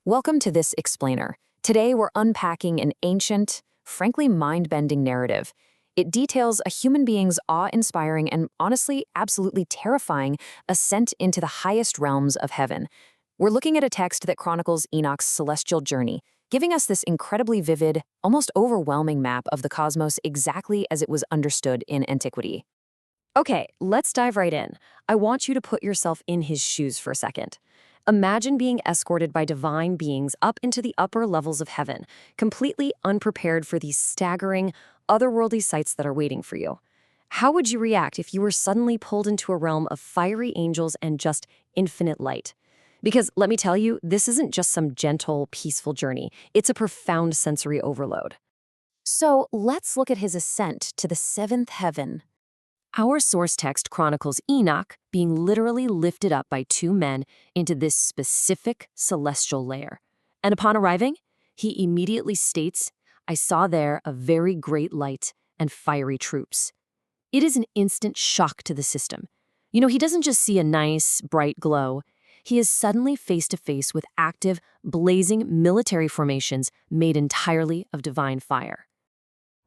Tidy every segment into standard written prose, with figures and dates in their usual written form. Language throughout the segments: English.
Welcome to this explainer. Today we're unpacking an ancient, frankly mind-bending narrative. It details a human being's awe-inspiring and honestly absolutely terrifying ascent into the highest realms of heaven. We're looking at a text that chronicles Enoch's celestial journey, giving us this incredibly vivid, almost overwhelming map of the cosmos exactly as it was understood in antiquity. Okay, let's dive right in. I want you to put yourself in his shoes for a second. Imagine being escorted by divine beings up into the upper levels of heaven, completely unprepared for these staggering, otherworldly sights that are waiting for you. How would you react if you were suddenly pulled into a realm of fiery angels and just infinite light? Because let me tell you, this isn't just some gentle, peaceful journey. It's a profound sensory overload. So let's look at his ascent to the seventh heaven. Our source text chronicles Enoch being literally lifted up by two men into this specific celestial layer. And upon arriving, he immediately states, "I saw there a very great light and fiery troops." It is an instant shock to the system. He doesn't just see a nice, bright glow. He is suddenly face to face with active, blazing military formations made entirely of divine fire.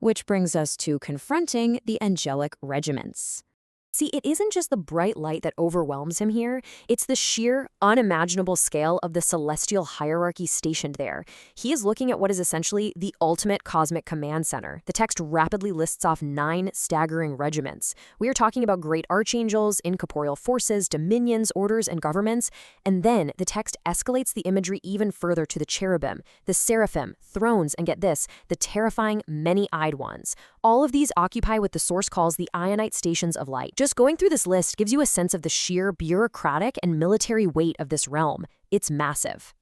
Which brings us to confronting the angelic regiments. See, it isn't just the bright light that overwhelms him here, it's the sheer, unimaginable scale of the celestial hierarchy stationed there. He is looking at what is essentially the ultimate cosmic command center. The text rapidly lists off 9 staggering regiments. We are talking about great archangels, incorporeal forces, dominions, orders, and governments, and then the text escalates the imagery even further to the cherubim, the seraphim, thrones, and get this, the terrifying many-eyed ones. All of these occupy what the source calls the ionite stations of light. Just going through this list gives you a sense of the sheer bureaucratic and military weight of this realm. It's massive.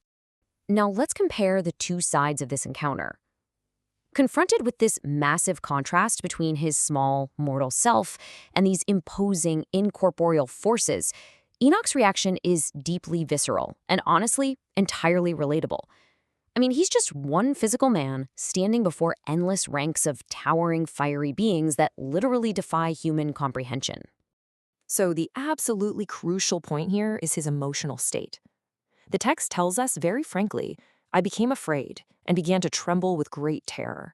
Now let's compare the two sides of this encounter. Confronted with this massive contrast between his small, mortal self and these imposing, incorporeal forces, Enoch's reaction is deeply visceral and honestly, entirely relatable. He's just one physical man standing before endless ranks of towering, fiery beings that literally defy human comprehension. So the absolutely crucial point here is his emotional state. The text tells us very frankly, "I became afraid and began to tremble with great terror."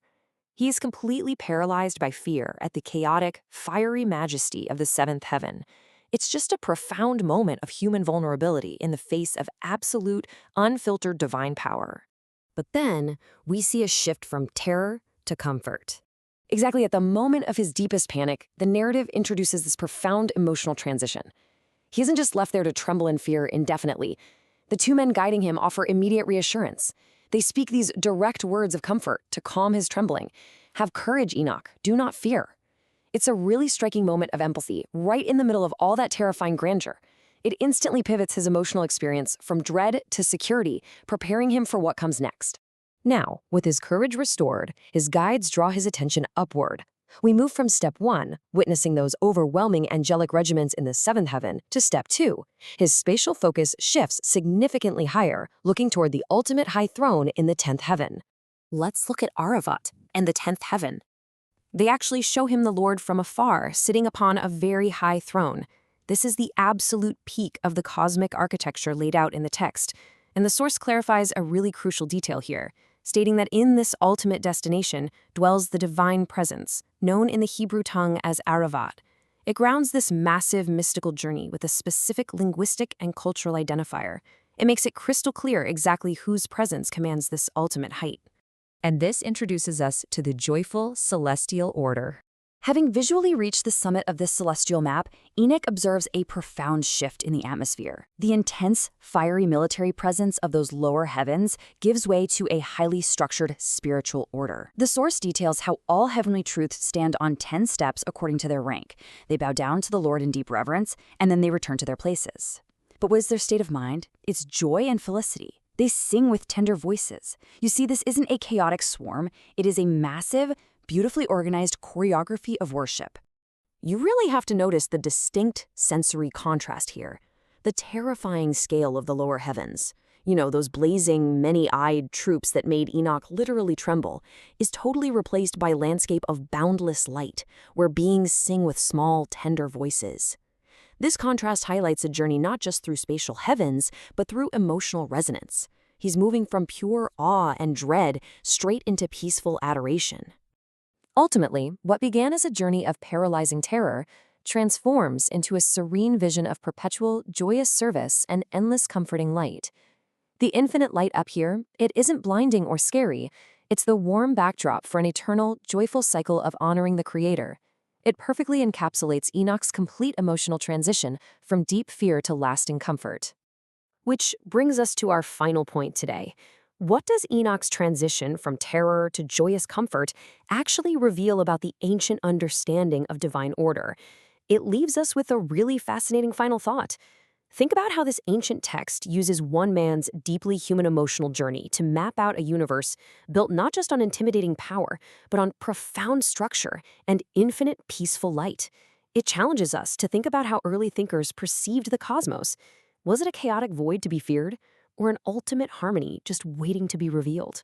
He is completely paralyzed by fear at the chaotic, fiery majesty of the seventh heaven. It's just a profound moment of human vulnerability in the face of absolute, unfiltered divine power. But then, we see a shift from terror to comfort. Exactly at the moment of his deepest panic, the narrative introduces this profound emotional transition. He isn't just left there to tremble in fear indefinitely. The two men guiding him offer immediate reassurance. They speak these direct words of comfort to calm his trembling. "Have courage, Enoch. Do not fear." It's a really striking moment of empathy, right in the middle of all that terrifying grandeur. It instantly pivots his emotional experience from dread to security, preparing him for what comes next. Now, with his courage restored, his guides draw his attention upward. We move from step 1, witnessing those overwhelming angelic regiments in the seventh heaven, to step 2. His spatial focus shifts significantly higher, looking toward the ultimate high throne in the 10th heaven. Let's look at Aravat and the 10th heaven. They actually show him the Lord from afar, sitting upon a very high throne. This is the absolute peak of the cosmic architecture laid out in the text, and the source clarifies a really crucial detail here, stating that in this ultimate destination dwells the divine presence, known in the Hebrew tongue as Aravat. It grounds this massive mystical journey with a specific linguistic and cultural identifier. It makes it crystal clear exactly whose presence commands this ultimate height. And this introduces us to the joyful celestial order. Having visually reached the summit of this celestial map, Enoch observes a profound shift in the atmosphere. The intense, fiery military presence of those lower heavens gives way to a highly structured spiritual order. The source details how all heavenly truths stand on 10 steps according to their rank. They bow down to the Lord in deep reverence, and then they return to their places. But what is their state of mind? It's joy and felicity. They sing with tender voices. You see, this isn't a chaotic swarm. It is a massive, beautifully organized choreography of worship. You really have to notice the distinct sensory contrast here. The terrifying scale of the lower heavens, those blazing, many-eyed troops that made Enoch literally tremble, is totally replaced by a landscape of boundless light, where beings sing with small, tender voices. This contrast highlights a journey not just through spatial heavens, but through emotional resonance. He's moving from pure awe and dread straight into peaceful adoration. Ultimately, what began as a journey of paralyzing terror transforms into a serene vision of perpetual, joyous service and endless comforting light. The infinite light up here, it isn't blinding or scary, it's the warm backdrop for an eternal, joyful cycle of honoring the Creator. It perfectly encapsulates Enoch's complete emotional transition from deep fear to lasting comfort. Which brings us to our final point today. What does Enoch's transition from terror to joyous comfort actually reveal about the ancient understanding of divine order? It leaves us with a really fascinating final thought. Think about how this ancient text uses one man's deeply human emotional journey to map out a universe built not just on intimidating power, but on profound structure and infinite peaceful light. It challenges us to think about how early thinkers perceived the cosmos. Was it a chaotic void to be feared, or an ultimate harmony just waiting to be revealed?